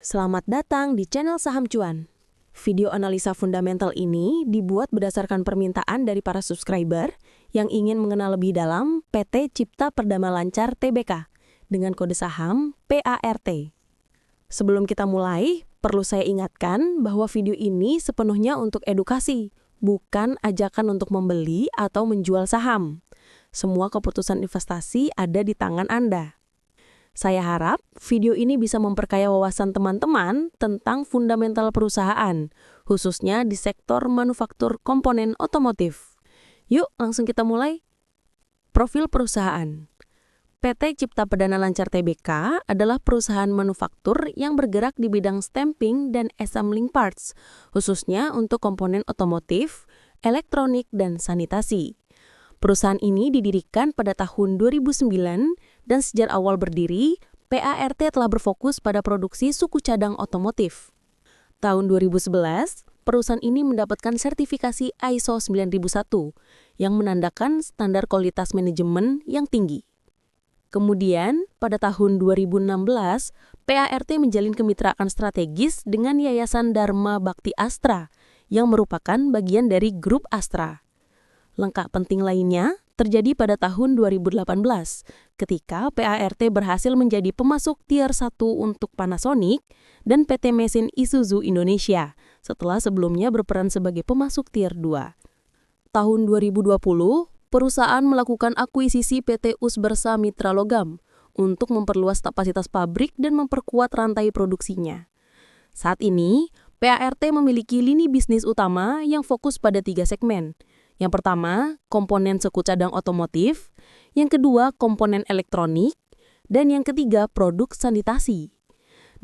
Selamat datang di channel Saham Cuan. Video analisa fundamental ini dibuat berdasarkan permintaan dari para subscriber yang ingin mengenal lebih dalam PT Cipta Perdana Lancar Tbk dengan kode saham PART. Sebelum kita mulai, perlu saya ingatkan bahwa video ini sepenuhnya untuk edukasi, bukan ajakan untuk membeli atau menjual saham. Semua keputusan investasi ada di tangan Anda. Saya harap video ini bisa memperkaya wawasan teman-teman tentang fundamental perusahaan, khususnya di sektor manufaktur komponen otomotif. Yuk, langsung kita mulai. Profil perusahaan. PT Cipta Perdana Lancar Tbk adalah perusahaan manufaktur yang bergerak di bidang stamping dan assembling parts, khususnya untuk komponen otomotif, elektronik, dan sanitasi. Perusahaan ini didirikan pada tahun 2009 dan sejak awal berdiri, PART telah berfokus pada produksi suku cadang otomotif. Tahun 2011, perusahaan ini mendapatkan sertifikasi ISO 9001 yang menandakan standar kualitas manajemen yang tinggi. Kemudian, pada tahun 2016, PART menjalin kemitraan strategis dengan Yayasan Dharma Bakti Astra yang merupakan bagian dari grup Astra. Lengkap penting lainnya terjadi pada tahun 2018 ketika PART berhasil menjadi pemasok tier 1 untuk Panasonic dan PT Mesin Isuzu Indonesia setelah sebelumnya berperan sebagai pemasok tier 2. Tahun 2020, perusahaan melakukan akuisisi PT Usbersa Mitra Logam untuk memperluas kapasitas pabrik dan memperkuat rantai produksinya. Saat ini, PART memiliki lini bisnis utama yang fokus pada 3 segmen. Yang pertama, komponen suku cadang otomotif, yang kedua, komponen elektronik, dan yang ketiga, produk sanitasi.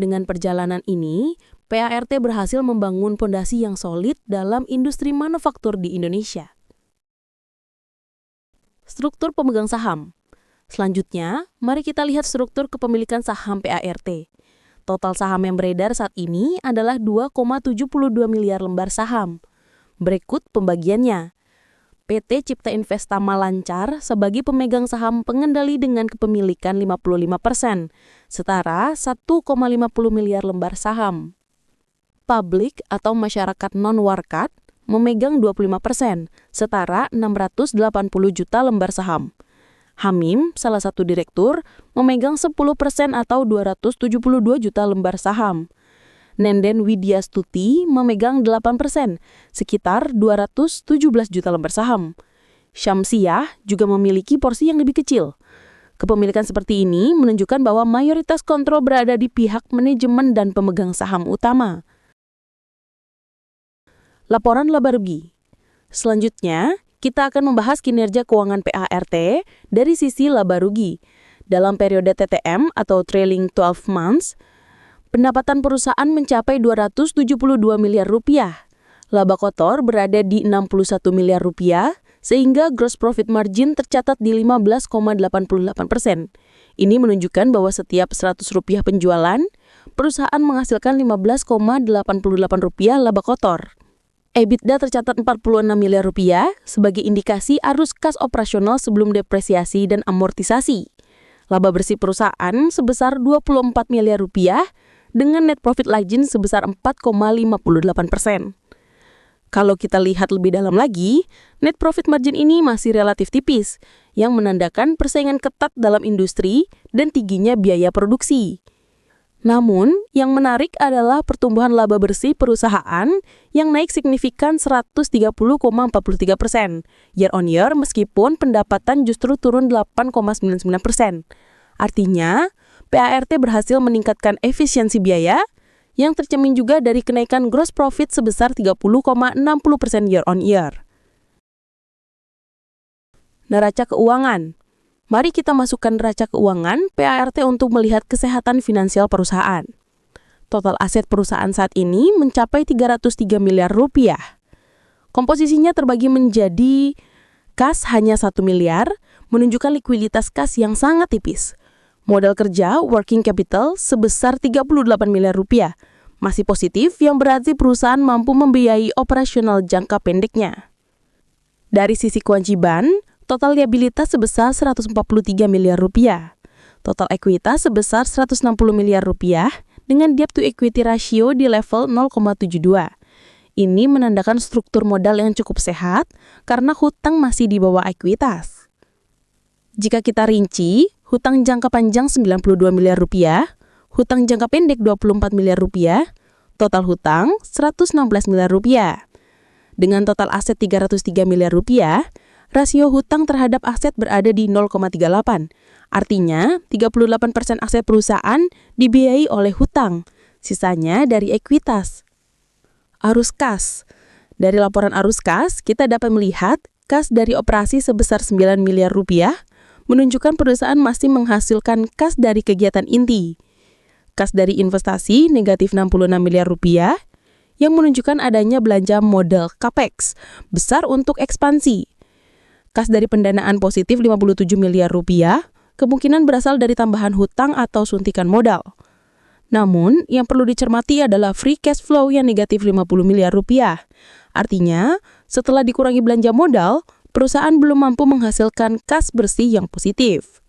Dengan perjalanan ini, PART berhasil membangun fondasi yang solid dalam industri manufaktur di Indonesia. Struktur pemegang saham. Selanjutnya, mari kita lihat struktur kepemilikan saham PART. Total saham yang beredar saat ini adalah 2,72 miliar lembar saham. Berikut pembagiannya. PT Cipta Investama Lancar sebagai pemegang saham pengendali dengan kepemilikan 55%, setara 1,50 miliar lembar saham. Publik atau masyarakat non-warkat memegang 25%, setara 680 juta lembar saham. Hamim, salah satu direktur, memegang 10% atau 272 juta lembar saham. Nenden Widyastuti memegang 8%, sekitar 217 juta lembar saham. Syamsiah juga memiliki porsi yang lebih kecil. Kepemilikan seperti ini menunjukkan bahwa mayoritas kontrol berada di pihak manajemen dan pemegang saham utama. Laporan laba rugi. Selanjutnya, kita akan membahas kinerja keuangan PART dari sisi laba rugi. Dalam periode TTM atau trailing 12 months, pendapatan perusahaan mencapai 272 miliar rupiah. Laba kotor berada di 61 miliar rupiah, sehingga gross profit margin tercatat di 15,88%. Ini menunjukkan bahwa setiap 100 rupiah penjualan, perusahaan menghasilkan 15,88 rupiah laba kotor. EBITDA tercatat 46 miliar rupiah sebagai indikasi arus kas operasional sebelum depresiasi dan amortisasi. Laba bersih perusahaan sebesar 24 miliar rupiah, dengan net profit margin sebesar 4,58%. Kalau kita lihat lebih dalam lagi, net profit margin ini masih relatif tipis, yang menandakan persaingan ketat dalam industri dan tingginya biaya produksi. Namun, yang menarik adalah pertumbuhan laba bersih perusahaan yang naik signifikan 130,43% year on year meskipun pendapatan justru turun 8,99%. Artinya, PART berhasil meningkatkan efisiensi biaya yang tercermin juga dari kenaikan gross profit sebesar 30,60% year on year. Neraca keuangan. Mari kita masukkan neraca keuangan PART untuk melihat kesehatan finansial perusahaan. Total aset perusahaan saat ini mencapai 303 miliar rupiah. Komposisinya terbagi menjadi kas hanya 1 miliar, menunjukkan likuiditas kas yang sangat tipis. Modal kerja working capital sebesar 38 miliar rupiah, masih positif yang berarti perusahaan mampu membiayai operasional jangka pendeknya. Dari sisi kewajiban, total liabilitas sebesar 143 miliar rupiah. Total ekuitas sebesar 160 miliar rupiah dengan debt to equity ratio di level 0,72. Ini menandakan struktur modal yang cukup sehat karena hutang masih di bawah ekuitas. Jika kita rinci, hutang jangka panjang 92 miliar rupiah, hutang jangka pendek 24 miliar rupiah, total hutang 116 miliar rupiah. Dengan total aset 303 miliar rupiah, rasio hutang terhadap aset berada di 0,38. Artinya, 38% aset perusahaan dibiayai oleh hutang, sisanya dari ekuitas. Arus kas. Dari laporan arus kas, kita dapat melihat kas dari operasi sebesar 9 miliar rupiah, menunjukkan perusahaan masih menghasilkan kas dari kegiatan inti. Kas dari investasi negatif 66 miliar rupiah, yang menunjukkan adanya belanja modal capex besar untuk ekspansi. Kas dari pendanaan positif 57 miliar rupiah, kemungkinan berasal dari tambahan hutang atau suntikan modal. Namun, yang perlu dicermati adalah free cash flow yang negatif 50 miliar rupiah. Artinya, setelah dikurangi belanja modal, perusahaan belum mampu menghasilkan kas bersih yang positif.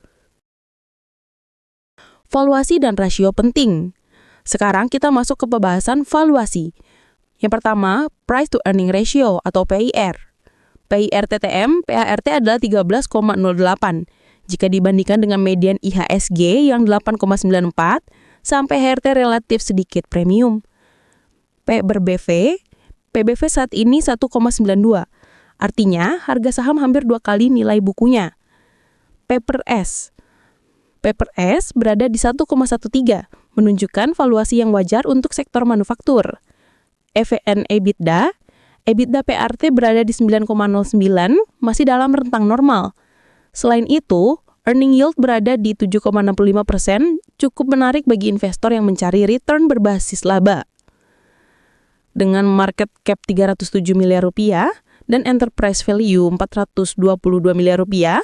Valuasi dan rasio penting. Sekarang kita masuk ke pembahasan valuasi. Yang pertama, price to earning ratio atau PIR. PIR TTM, PART adalah 13,08. Jika dibandingkan dengan median IHSG yang 8,94, sampai HRT relatif sedikit premium. P per BV, PBV saat ini 1,92. Artinya, harga saham hampir 2 kali nilai bukunya. P per S. P per S berada di 1,13, menunjukkan valuasi yang wajar untuk sektor manufaktur. EVN EBITDA, EBITDA PRT berada di 9,09, masih dalam rentang normal. Selain itu, earning yield berada di 7,65%, cukup menarik bagi investor yang mencari return berbasis laba. Dengan market cap 307 miliar rupiah dan enterprise value 422 miliar rupiah,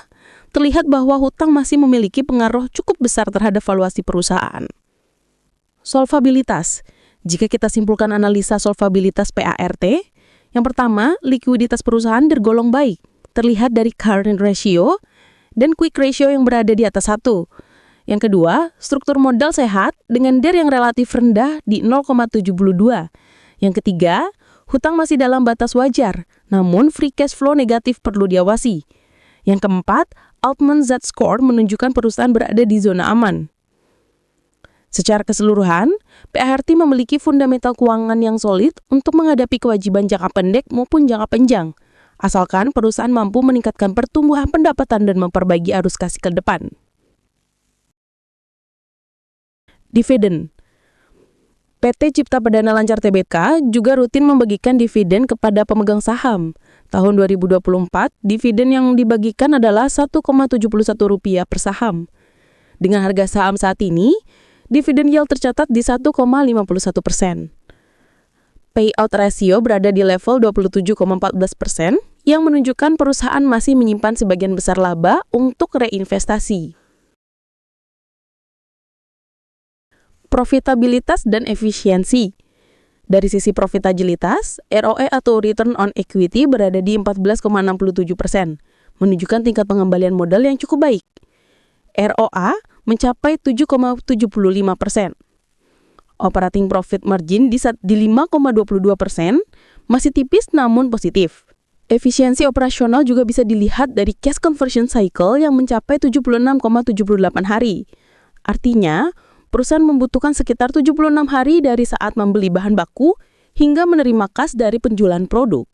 terlihat bahwa hutang masih memiliki pengaruh cukup besar terhadap valuasi perusahaan. Solvabilitas. Jika kita simpulkan analisa solvabilitas PART, yang pertama, likuiditas perusahaan tergolong baik, terlihat dari current ratio dan quick ratio yang berada di atas 1. Yang kedua, struktur modal sehat dengan DER yang relatif rendah di 0,72. Yang ketiga, hutang masih dalam batas wajar, namun free cash flow negatif perlu diawasi. Yang keempat, Altman Z-Score menunjukkan perusahaan berada di zona aman. Secara keseluruhan, PART memiliki fundamental keuangan yang solid untuk menghadapi kewajiban jangka pendek maupun jangka panjang, asalkan perusahaan mampu meningkatkan pertumbuhan pendapatan dan memperbaiki arus kas ke depan. Dividen. PT Cipta Perdana Lancar Tbk juga rutin membagikan dividen kepada pemegang saham. Tahun 2024, dividen yang dibagikan adalah Rp1,71 per saham. Dengan harga saham saat ini, dividen yield tercatat di 1,51%. Payout ratio berada di level 27,14%, yang menunjukkan perusahaan masih menyimpan sebagian besar laba untuk reinvestasi. Profitabilitas dan efisiensi. Dari sisi profitabilitas, ROE atau Return on Equity berada di 14,67%, menunjukkan tingkat pengembalian modal yang cukup baik. ROA mencapai 7,75%. Operating profit margin di 5,22%, masih tipis namun positif. Efisiensi operasional juga bisa dilihat dari cash conversion cycle yang mencapai 76,78 hari. Artinya, perusahaan membutuhkan sekitar 76 hari dari saat membeli bahan baku hingga menerima kas dari penjualan produk.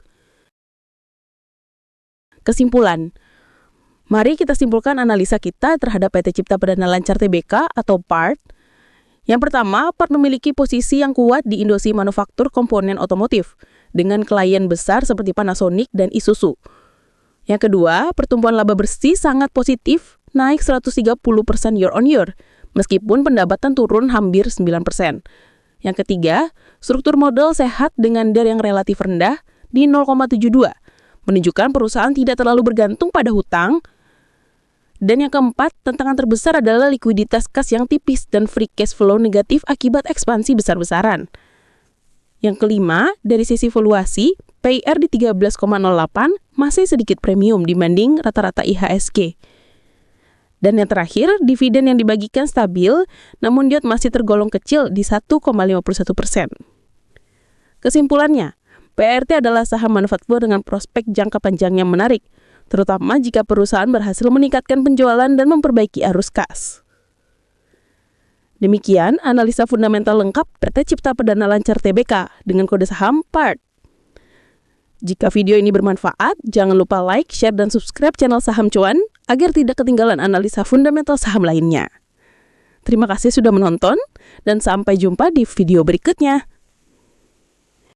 Kesimpulan. Mari kita simpulkan analisa kita terhadap PT Cipta Perdana Lancar Tbk atau PART. Yang pertama, PART memiliki posisi yang kuat di industri manufaktur komponen otomotif dengan klien besar seperti Panasonic dan Isuzu. Yang kedua, pertumbuhan laba bersih sangat positif, naik 130% year on year, meskipun pendapatan turun hampir 9%. Yang ketiga, struktur modal sehat dengan DER yang relatif rendah di 0,72, menunjukkan perusahaan tidak terlalu bergantung pada hutang. Dan yang keempat, tantangan terbesar adalah likuiditas kas yang tipis dan free cash flow negatif akibat ekspansi besar-besaran. Yang kelima, dari sisi valuasi, PIR di 13,08 masih sedikit premium dibanding rata-rata IHSG. Dan yang terakhir, dividen yang dibagikan stabil, namun yield masih tergolong kecil di 1,51%. Kesimpulannya, PRT adalah saham manufaktur dengan prospek jangka panjang yang menarik, terutama jika perusahaan berhasil meningkatkan penjualan dan memperbaiki arus kas. Demikian analisa fundamental lengkap PT Cipta Perdana Lancar Tbk dengan kode saham PART. Jika video ini bermanfaat, jangan lupa like, share, dan subscribe channel Saham Cuan agar tidak ketinggalan analisa fundamental saham lainnya. Terima kasih sudah menonton, dan sampai jumpa di video berikutnya.